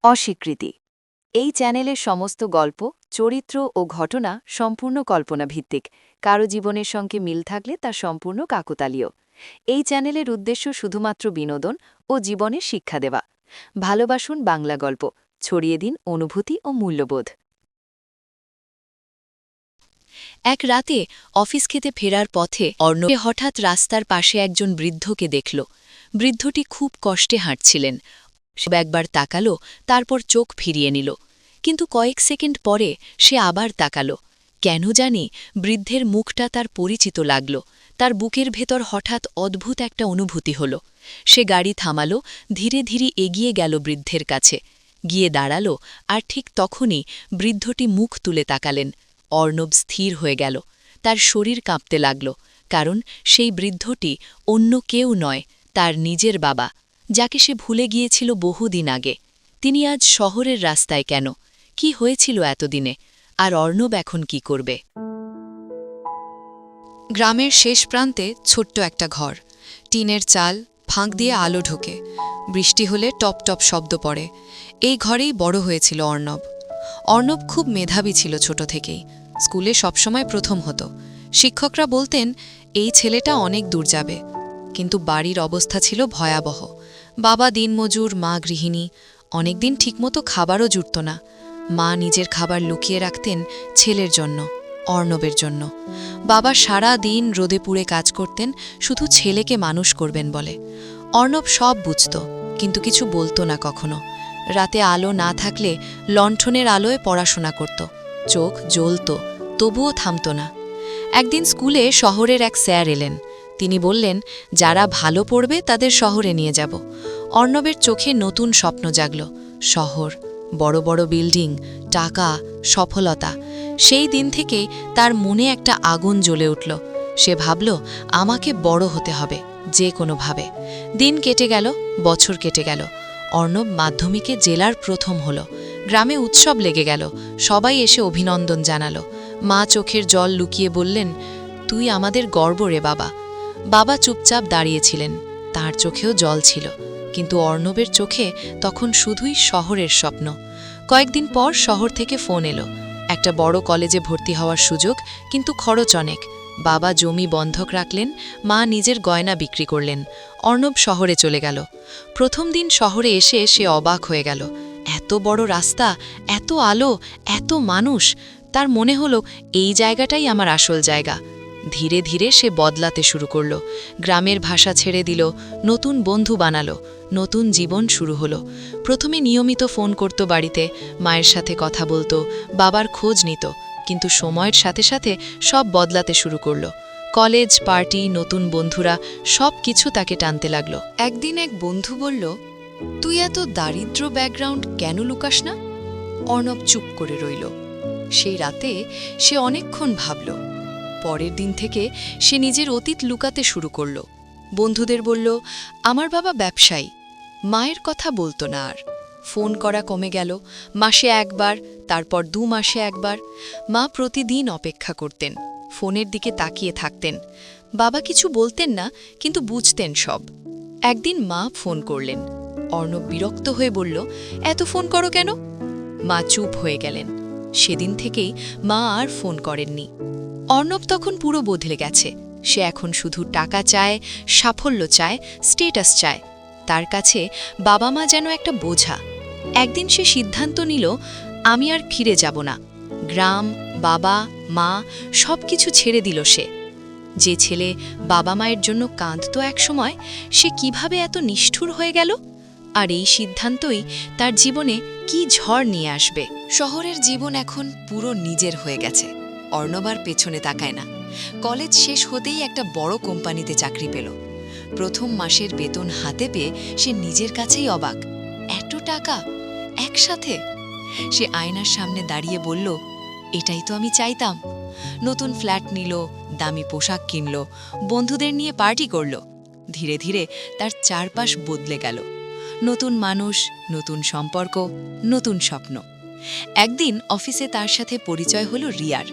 অস্বীকৃতি। এই চ্যানেলের সমস্ত গল্প, চরিত্র ও ঘটনা সম্পূর্ণ কল্পনাভিত্তিক। কারো জীবনের সঙ্গে মিল থাকলে তা সম্পূর্ণ কাকতালীয়। এই চ্যানেলের উদ্দেশ্য শুধুমাত্র বিনোদন ও জীবনের শিক্ষা দেওয়া। ভালোবাসুন বাংলা গল্প, ছড়িয়ে দিন অনুভূতি ও মূল্যবোধ। এক রাতে অফিস খেতে ফেরার পথে অর্ণব হঠাৎ রাস্তার পাশে একজন বৃদ্ধকে দেখল। বৃদ্ধটি খুব কষ্টে হাঁটছিলেন। সে একবার তাকালো, তারপর চোখ ফিরিয়ে নিল। কিন্তু কয়েক সেকেন্ড পরে সে আবার তাকালো। কেন জানি বৃদ্ধের মুখটা তার পরিচিত লাগল। তার বুকের ভেতর হঠাৎ অদ্ভুত একটা অনুভূতি হল। সে গাড়ি থামালো, ধীরে ধীরে এগিয়ে গেল বৃদ্ধের কাছে। গিয়ে দাঁড়াল, আর ঠিক তখনই বৃদ্ধটি মুখ তুলে তাকালেন। অর্ণব স্থির হয়ে গেল। তার শরীর কাঁপতে লাগল, কারণ সেই বৃদ্ধটি অন্য কেউ নয়, তার নিজের বাবা, যাকে সে ভুলে গিয়েছিল বহুদিন আগে। তিনি আজ শহরের রাস্তায় কেন? কি হয়েছিল এতদিনে? আর অর্ণব এখন কি করবে? গ্রামের শেষ প্রান্তে ছোট্ট একটা ঘর, টিনের চাল, ফাঁক দিয়ে আলো ঢোকে। বৃষ্টি হলে টপ টপ শব্দ পড়ে। এই ঘরেই বড় হয়েছিল অর্ণব। অর্ণব খুব মেধাবী ছিল ছোট থেকেই। স্কুলে সবসময় প্রথম হতো। শিক্ষকরা বলতেন এই ছেলেটা অনেক দূর যাবে। কিন্তু বাড়ির অবস্থা ছিল ভয়াবহ। বাবা দিনমজুর, মা গৃহিণী। অনেকদিন ঠিকমতো খাবারও জুটত না। মা নিজের খাবার লুকিয়ে রাখতেন ছেলের জন্য, অর্ণবের জন্য। বাবা সারা দিন রোদে পুড়ে কাজ করতেন, শুধু ছেলেকে মানুষ করবেন বলে। অর্ণব সব বুঝত, কিন্তু কিছু বলতো না কখনো। রাতে আলো না থাকলে লণ্ঠনের আলোয় পড়াশোনা করত। চোখ জ্বলত, তবুও থামত না। একদিন স্কুলে শহরের এক স্যার এলেন। তিনি বললেন, যারা ভালো পড়বে তাদের শহরে নিয়ে যাব। অর্ণবের চোখে নতুন স্বপ্ন জাগল। শহর, বড় বড় বিল্ডিং, টাকা, সফলতা। সেই দিন থেকেই তার মনে একটা আগুন জ্বলে উঠল। সে ভাবল, আমাকে বড় হতে হবে, যে কোনোভাবে। দিন কেটে গেল, বছর কেটে গেল। অর্ণব মাধ্যমিকে জেলার প্রথম হল। গ্রামে উৎসব লেগে গেল। সবাই এসে অভিনন্দন জানালো। মা চোখের জল লুকিয়ে বললেন, তুই আমাদের গর্ব রে বাবা। বাবা চুপচাপ দাঁড়িয়েছিলেন, তার চোখেও জল ছিল। কিন্তু অর্ণবের চোখে তখন শুধুই শহরের স্বপ্ন। কয়েকদিন পর শহর থেকে ফোন এলো। একটা বড় কলেজে ভর্তি হওয়ার সুযোগ, কিন্তু খরচ অনেক। বাবা জমি বন্ধক রাখলেন, মা নিজের গয়না বিক্রি করলেন। অর্ণব শহরে চলে গেল। প্রথম দিন শহরে এসে সে অবাক হয়ে গেল। এত বড় রাস্তা, এত আলো, এত মানুষ। তার মনে হলো এই জায়গাটাই আমার আসল জায়গা। ধীরে ধীরে সে বদলাতে শুরু করল। গ্রামের ভাষা ছেড়ে দিল, নতুন বন্ধু বানালো, নতুন জীবন শুরু হলো। প্রথমে নিয়মিত ফোন করত বাড়িতে, মায়ের সাথে কথা বলতো, বাবার খোঁজ নিত। কিন্তু সময়ের সাথে সাথে সব বদলাতে শুরু করল। কলেজ, পার্টি, নতুন বন্ধুরা, সব কিছু তাকে টানতে লাগল। একদিন এক বন্ধু বলল, তুই এত দারিদ্র ব্যাকগ্রাউন্ড কেন লুকাস না? অর্ণব চুপ করে রইল। সেই রাতে সে অনেকক্ষণ ভাবল। পরের দিন থেকে সে নিজের অতীত লুকাতে শুরু করল। বন্ধুদের বলল, আমার বাবা ব্যবসায়ী। মায়ের কথা বলতো না আর। ফোন করা কমে গেল, মাসে একবার, তারপর 2 মাসে একবার। মা প্রতিদিন অপেক্ষা করতেন, ফোনের দিকে তাকিয়ে থাকতেন। বাবা কিছু বলতেন না, কিন্তু বুঝতেন সব। একদিন মা ফোন করলেন। অর্ণব বিরক্ত হয়ে বলল, এত ফোন করো কেন? মা চুপ হয়ে গেলেন। সেদিন থেকেই মা আর ফোন করেননি। অর্ণব তখন পুরো বদলে গেছে। সে এখন শুধু টাকা চায়, সাফল্য চায়, স্টেটাস চায়। তার কাছে বাবা মা যেন একটা বোঝা। একদিন সে সিদ্ধান্ত নিল, আমি আর ফিরে যাব না। গ্রাম, বাবা, মা সব কিছু ছেড়ে দিল সে। যে ছেলে বাবা মায়ের জন্য কাঁদত একসময়, সে কিভাবে এত নিষ্ঠুর হয়ে গেল? আর এই সিদ্ধান্তই তার জীবনে কি ঝড় নিয়ে আসবে। শহরের জীবন এখন পুরো নিজের হয়ে গেছে। অর্ণব আর পেছনে তাকায় না। কলেজ শেষ হতেই একটা বড় কোম্পানিতে চাকরি পেল। প্রথম মাসের বেতন হাতে পেয়ে সে নিজের কাছেই অবাক। এত টাকা একসাথে! সে আয়নার সামনে দাঁড়িয়ে বলল, এটাই তো আমি চাইতাম। নতুন ফ্ল্যাট নিল, দামি পোশাক কিনল, বন্ধুদের নিয়ে পার্টি করল। ধীরে ধীরে তার চারপাশ বদলে গেল। নতুন মানুষ, নতুন সম্পর্ক, নতুন স্বপ্ন। একদিন অফিসে তার সাথে পরিচয় হলো রিয়ার।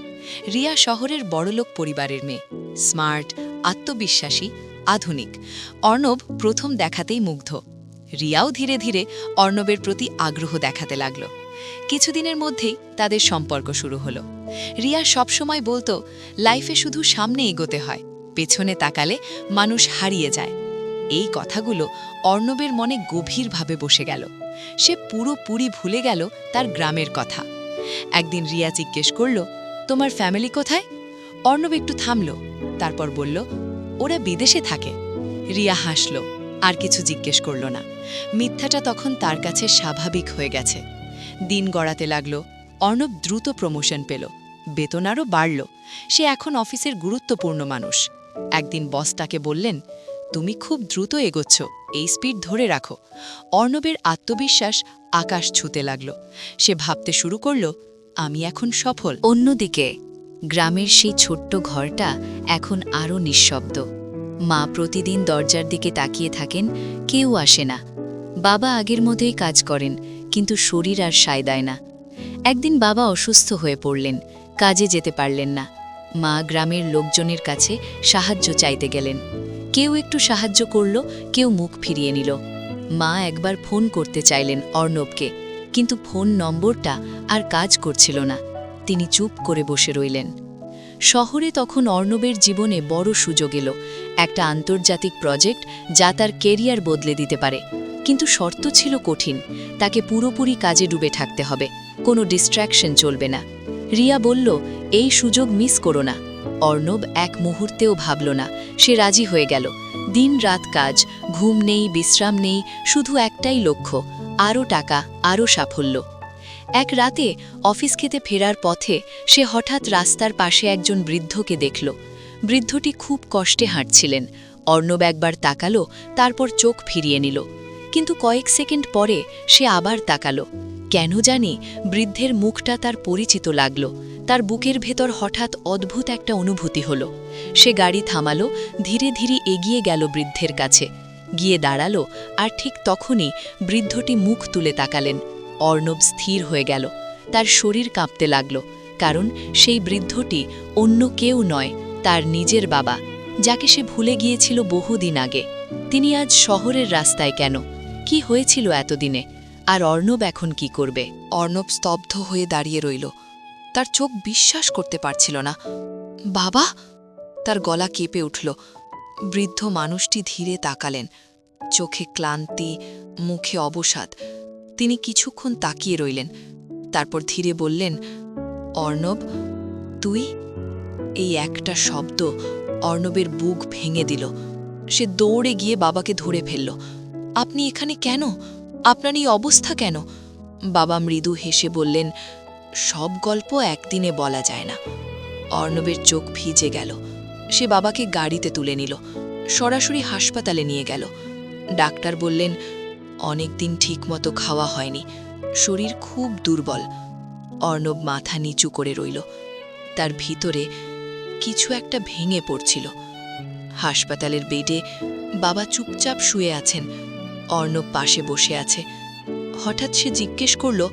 রিয়া শহরের বড়লোক পরিবারের মেয়ে, স্মার্ট, আত্মবিশ্বাসী, আধুনিক। অর্ণব প্রথম দেখাতেই মুগ্ধ। রিয়াও ধীরে ধীরে অর্ণবের প্রতি আগ্রহ দেখাতে লাগল। কিছুদিনের মধ্যেই তাদের সম্পর্ক শুরু হলো। রিয়া সবসময় বলতো, লাইফে শুধু সামনে এগোতে হয়, পেছনে তাকালে মানুষ হারিয়ে যায়। এই কথাগুলো অর্ণবের মনে গভীরভাবে বসে গেল। সে পুরোপুরি ভুলে গেল তার গ্রামের কথা। একদিন রিয়া জিজ্ঞেস করল, তোমার ফ্যামিলি কোথায়? অর্ণব একটু থামল, তারপর বলল, ওরা বিদেশে থাকে। রিয়া হাসল, আর কিছু জিজ্ঞেস করল না। মিথ্যাটা তখন তার কাছে স্বাভাবিক হয়ে গেছে। দিন গড়াতে লাগল। অর্ণব দ্রুত প্রমোশন পেল, বেতন আরও বাড়ল। সে এখন অফিসের গুরুত্বপূর্ণ মানুষ। একদিন বস তাকে বললেন, তুমি খুব দ্রুত এগোচ্ছ, এই স্পিড ধরে রাখো। অর্ণবের আত্মবিশ্বাস আকাশ ছুঁতে লাগল। সে ভাবতে শুরু করল, আমি এখন সফল। অন্যদিকে গ্রামের সেই ছোট্ট ঘরটা এখন আরও নিঃশব্দ। মা প্রতিদিন দরজার দিকে তাকিয়ে থাকেন, কেউ আসে না। বাবা আগের মতোই কাজ করেন, কিন্তু শরীর আর সায় দেয় না। একদিন বাবা অসুস্থ হয়ে পড়লেন, কাজে যেতে পারলেন না। মা গ্রামের লোকজনের কাছে সাহায্য চাইতে গেলেন। কেউ একটু সাহায্য করল, কেউ মুখ ফিরিয়ে নিল। মা একবার ফোন করতে চাইলেন অর্ণবকে, কিন্তু ফোন নম্বরটা আর কাজ করছিল না। তিনি চুপ করে বসে রইলেন। শহরে তখন অর্ণবের জীবনে বড় সুযোগ এলো, একটা আন্তর্জাতিক প্রজেক্ট যা তার কেরিয়ার বদলে দিতে পারে। কিন্তু শর্ত ছিল কঠিন, তাকে পুরোপুরি কাজে ডুবে থাকতে হবে, কোনো ডিস্ট্র্যাকশন চলবে না। রিয়া বলল, এই সুযোগ মিস করো না। অর্ণব এক মুহূর্তেও ভাবল না, সে রাজি হয়ে গেল। দিন রাত কাজ, ঘুম নেই, বিশ্রাম নেই, শুধু একটাই লক্ষ্য, আরও টাকা, আরও সাফল্য। এক রাতে অফিস খেতে ফেরার পথে সে হঠাৎ রাস্তার পাশে একজন বৃদ্ধকে দেখল। বৃদ্ধটি খুব কষ্টে হাঁটছিলেন। অর্ণব একবার তাকালো, তারপর চোখ ফিরিয়ে নিল। কিন্তু কয়েক সেকেন্ড পরে সে আবার তাকালো। কেন জানি বৃদ্ধের মুখটা তার পরিচিত লাগল। তার বুকের ভেতর হঠাৎ অদ্ভুত একটা অনুভূতি হলো। সে গাড়ি থামালো, ধীরে ধীরে এগিয়ে গেল বৃদ্ধের কাছে। গিয়ে দাঁড়ালো, আর ঠিক তখনই বৃদ্ধটি মুখ তুলে তাকালেন। অর্ণব স্থির হয়ে গেল, তার শরীর কাঁপতে লাগল, কারণ সেই বৃদ্ধটি অন্য কেউ নয়, তার নিজের বাবা, যাকে সে ভুলে গিয়েছিল বহুদিন আগে। তিনি আজ শহরের রাস্তায় কেন? কি হয়েছিল এতদিনে? আর অর্ণব এখন কি করবে? অর্ণব স্তব্ধ হয়ে দাঁড়িয়ে রইল। তার চোখ বিশ্বাস করতে পারছিল না। বাবা! তার গলা কেঁপে উঠল। বৃদ্ধ মানুষটি ধীরে তাকালেন, চোখে ক্লান্তি, মুখে অবসাদ। তিনি কিছুক্ষণ তাকিয়ে রইলেন, তারপর ধীরে বললেন, অর্ণব, তুই? এই একটা শব্দ অর্ণবের বুক ভেঙে দিল। সে দৌড়ে গিয়ে বাবাকে ধরে ফেলল। আপনি এখানে কেন? আপনার এই অবস্থা কেন? বাবা মৃদু হেসে বললেন, সব গল্প একদিনে বলা যায় না। অর্ণবের চোখ ভিজে গেল। সে বাবাকে গাড়িতে তুলে নিল, সরাসরি হাসপাতালে নিয়ে গেল। ডাক্তার বললেন, অনেকদিন ঠিকমতো খাওয়া হয়নি, শরীর খুব দুর্বল। অর্ণব মাথা নিচু করে রইল। তার ভিতরে কিছু একটা ভেঙে পড়ছিল। হাসপাতালের বেডে বাবা চুপচাপ শুয়ে আছেন, অর্ণব পাশে বসে আছে। হঠাৎ সে জিজ্ঞেস করল,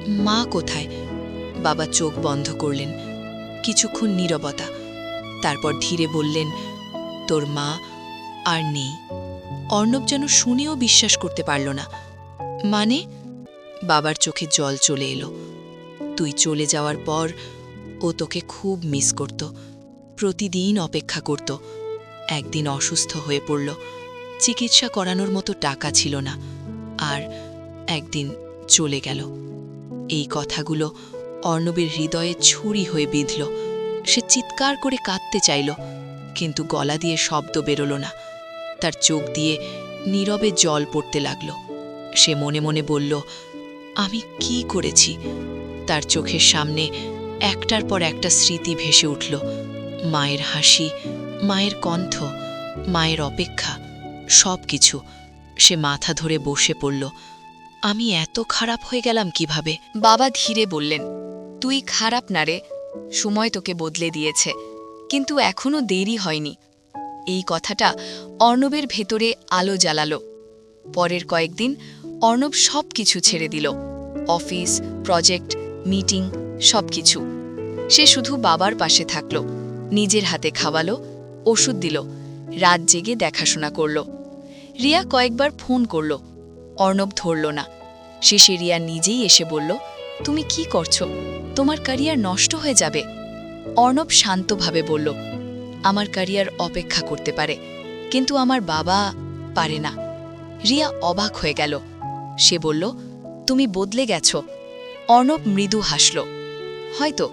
মা কোথায়? বাবা চোখ বন্ধ করলেন। কিছুক্ষণ নীরবতা, তারপর ধীরে বললেন, তোর মা আর নেই। অর্ণব যেন শুনেও বিশ্বাস করতে পারল না। মানে? বাবার চোখে জল চলে এলো। তুই চলে যাওয়ার পর ও তোকে খুব মিস করত, প্রতিদিন অপেক্ষা করত। একদিন অসুস্থ হয়ে পড়ল, চিকিৎসা করানোর মতো টাকা ছিল না, আর একদিন চলে গেল। এই কথাগুলো অর্ণবের হৃদয়ে ছুরি হয়ে বিঁধল। সে চিৎকার করে কাঁদতে চাইল, কিন্তু গলা দিয়ে শব্দ বেরোল না। তার চোখ দিয়ে নীরবে জল পড়তে লাগল। সে মনে মনে বলল, আমি কি করেছি? তার চোখের সামনে একটার পর একটা স্মৃতি ভেসে উঠল। মায়ের হাসি, মায়ের কণ্ঠ, মায়ের অপেক্ষা, সব কিছু। সে মাথা ধরে বসে পড়ল। আমি এত খারাপ হয়ে গেলাম কিভাবে? বাবা ধীরে বললেন, তুই খারাপ না রে, সময় তোকে বদলে দিয়েছে, কিন্তু এখনও দেরি হয়নি। এই কথাটা অর্ণবের ভেতরে আলো জ্বালালো। পরের কয়েকদিন অর্ণব সব কিছু ছেড়ে দিল, অফিস, প্রজেক্ট, মিটিং, সব কিছু। সে শুধু বাবার পাশে থাকল, নিজের হাতে খাওয়ালো, ওষুধ দিল, রাত জেগে দেখাশোনা করল। রিয়া কয়েকবার ফোন করল, অর্ণব ধরল না। শেষে রিয়া নিজেই এসে বলল, তুমি কি করছো? তোমার ক্যারিয়ার নষ্ট হয়ে যাবে। অর্ণব শান্তভাবে বলল, আমার ক্যারিয়ার অপেক্ষা করতে পারে, কিন্তু আমার বাবা পারে না। রিয়া অবাক হয়ে গেল। সে বলল, তুমি বদলে গেছ। অর্ণব মৃদু হাসল, হয়তো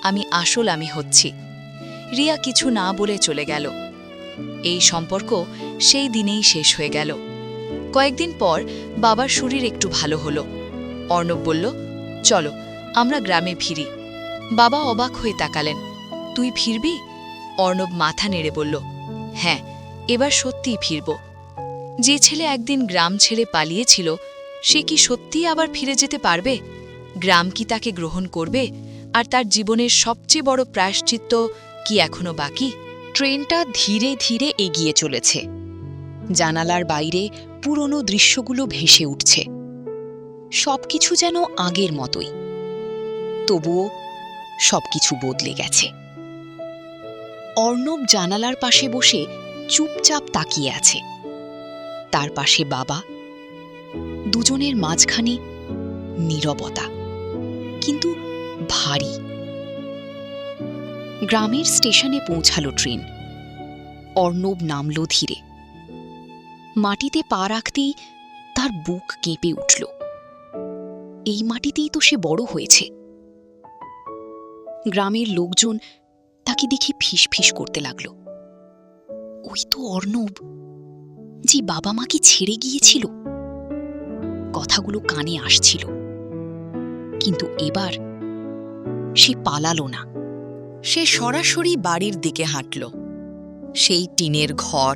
আমি হচ্ছি। রিয়া কিছু না বলে চলে গেল। এই সম্পর্ক সেই দিনেই শেষ হয়ে গেল। কয়েকদিন পর বাবার শরীর একটু ভালো হলো। অর্ণব বলল, চলো আমরা গ্রামে ফিরি। বাবা অবাক হয়ে তাকালেন। তুই ফিরবি? অর্ণব মাথা নেড়ে বলল, হ্যাঁ, এবার সত্যিই ফিরব। যে ছেলে একদিন গ্রাম ছেড়ে পালিয়েছিল, সে কি সত্যিই আবার ফিরে যেতে পারবে? গ্রাম কি তাকে গ্রহণ করবে? আর তার জীবনের সবচেয়ে বড় প্রায়শ্চিত্ত কি এখনো বাকি? ট্রেনটা ধীরে ধীরে এগিয়ে চলেছে। জানালার বাইরে পুরনো দৃশ্যগুলো ভেসে উঠছে। সবকিছু যেন আগের মতোই। তবুও সবকিছু বদলে গেছে। অর্ণব জানালার পাশে বসে চুপচাপ তাকিয়ে আছে। তার পাশে বাবা। দুজনের মাঝখানে নীরবতা, কিন্তু ভারী। গ্রামের স্টেশনে পৌঁছালো ট্রেন। অর্ণব নামল ধীরে। মাটিতে পা রাখতেই তার বুক কেঁপে উঠল। এই মাটিতেই তো সে বড় হয়েছে। গ্রামের লোকজন তাকে দেখে ফিসফিস করতে লাগল। ওই তো অর্ণব, যে বাবা মাকে ছেড়ে গিয়েছিল। কথাগুলো কানে আসছিল, কিন্তু এবার সে পালালো না। সে সরাসরি বাড়ির দিকে হাঁটল। সেই টিনের ঘর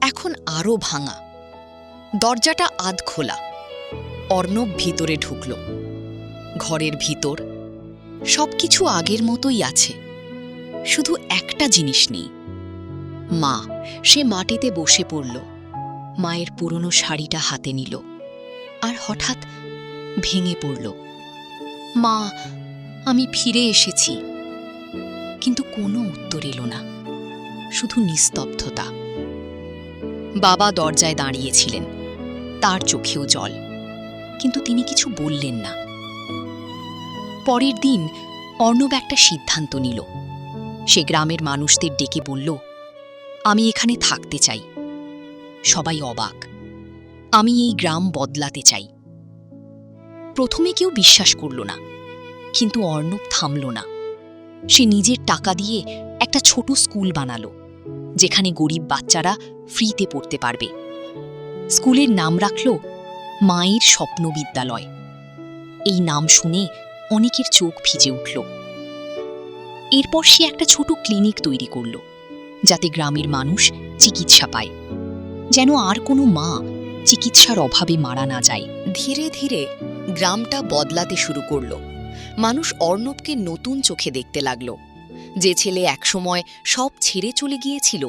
এখন আরও ভাঙা, দরজাটা আধ খোলা। অর্ণব ভিতরে ঢুকল। ঘরের ভিতর সবকিছু আগের মতোই আছে, শুধু একটা জিনিস নেই, মা। সে মাটিতে বসে পড়ল, মায়ের পুরনো শাড়িটা হাতে নিল, আর হঠাৎ ভেঙে পড়ল। মা, আমি ফিরে এসেছি। কিন্তু কোনো উত্তর এলো না, শুধু নিস্তব্ধতা। বাবা দরজায় দাঁড়িয়েছিলেন, তার চোখেও জল, কিন্তু তিনি কিছু বললেন না। পরের দিন অর্ণব একটা সিদ্ধান্ত নিল। সে গ্রামের মানুষদের ডেকে বলল, আমি এখানে থাকতে চাই। সবাই অবাক। আমি এই গ্রাম বদলাতে চাই। প্রথমে কেউ বিশ্বাস করল না, কিন্তু অর্ণব থামল না। সে নিজের টাকা দিয়ে একটা ছোট স্কুল বানালো, যেখানে গরিব বাচ্চারা ফ্রিতে পড়তে পারবে। স্কুলের নাম রাখল মায়ের স্বপ্ন বিদ্যালয়। এই নাম শুনে অনেকের চোখ ভিজে উঠল। এরপর সে একটা ছোট ক্লিনিক তৈরি করল, যাতে গ্রামের মানুষ চিকিৎসা পায়, যেন আর কোনো মা চিকিৎসার অভাবে মারা না যায়। ধীরে ধীরে গ্রামটা বদলাতে শুরু করল। মানুষ অর্ণবকে নতুন চোখে দেখতে লাগল। যে ছেলে একসময় সব ছেড়ে চলে গিয়েছিল,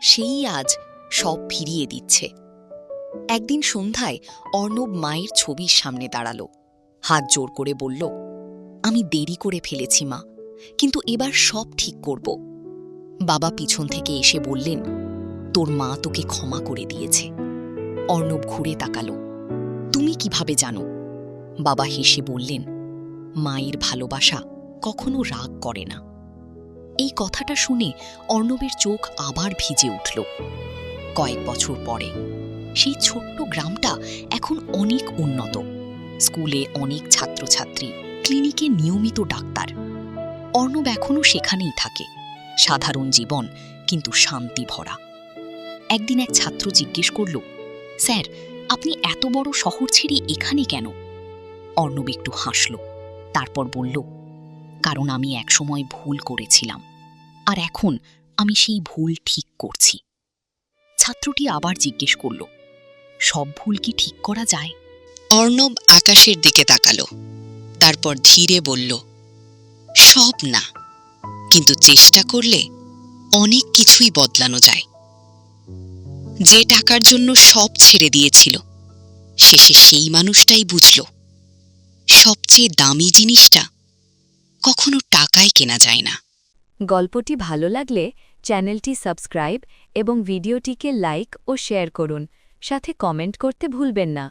সেই আজ সব ফিরিয়ে দিচ্ছে। একদিন সন্ধ্যায় অর্ণব মায়ের ছবির সামনে দাঁড়াল, হাত জোর করে বলল, আমি দেরি করে ফেলেছি মা, কিন্তু এবার সব ঠিক করব। বাবা পিছন থেকে এসে বললেন, তোর মা তোকে ক্ষমা করে দিয়েছে। অর্ণব ঘুরে তাকাল। তুমি কিভাবে জানো? বাবা হেসে বললেন, মায়ের ভালোবাসা কখনো রাগ করে না। এই কথাটা শুনে অর্ণবের চোখ আবার ভিজে উঠল। কয়েক বছর পরে সেই ছোট্ট গ্রামটা এখন অনেক উন্নত। স্কুলে অনেক ছাত্রছাত্রী, ক্লিনিকে নিয়মিত ডাক্তার। অর্ণব এখনও সেখানেই থাকে। সাধারণ জীবন, কিন্তু শান্তি ভরা। একদিন এক ছাত্র জিজ্ঞেস করল, স্যার, আপনি এত বড় শহর ছেড়ে এখানে কেন? অর্ণব একটু হাসল, তারপর বলল, কারণ আমি একসময় ভুল করেছিলাম, আর এখন আমি সেই ভুল ঠিক করছি। ছাত্রটি আবার জিজ্ঞেস করল, সব ভুল কি ঠিক করা যায়? অর্ণব আকাশের দিকে তাকালো, তারপর ধীরে বলল, সব না, কিন্তু চেষ্টা করলে অনেক কিছুই বদলানো যায়। যে টাকার জন্য সব ছেড়ে দিয়েছিল, শেষে সেই মানুষটাই বুঝল সবচেয়ে দামি জিনিসটা কখনো টাকায় কেনা যায় না। গল্পটি ভালো লাগলে চ্যানেলটি সাবস্ক্রাইব এবং ভিডিওটিকে লাইক ও শেয়ার করুন, সাথে কমেন্ট করতে ভুলবেন না।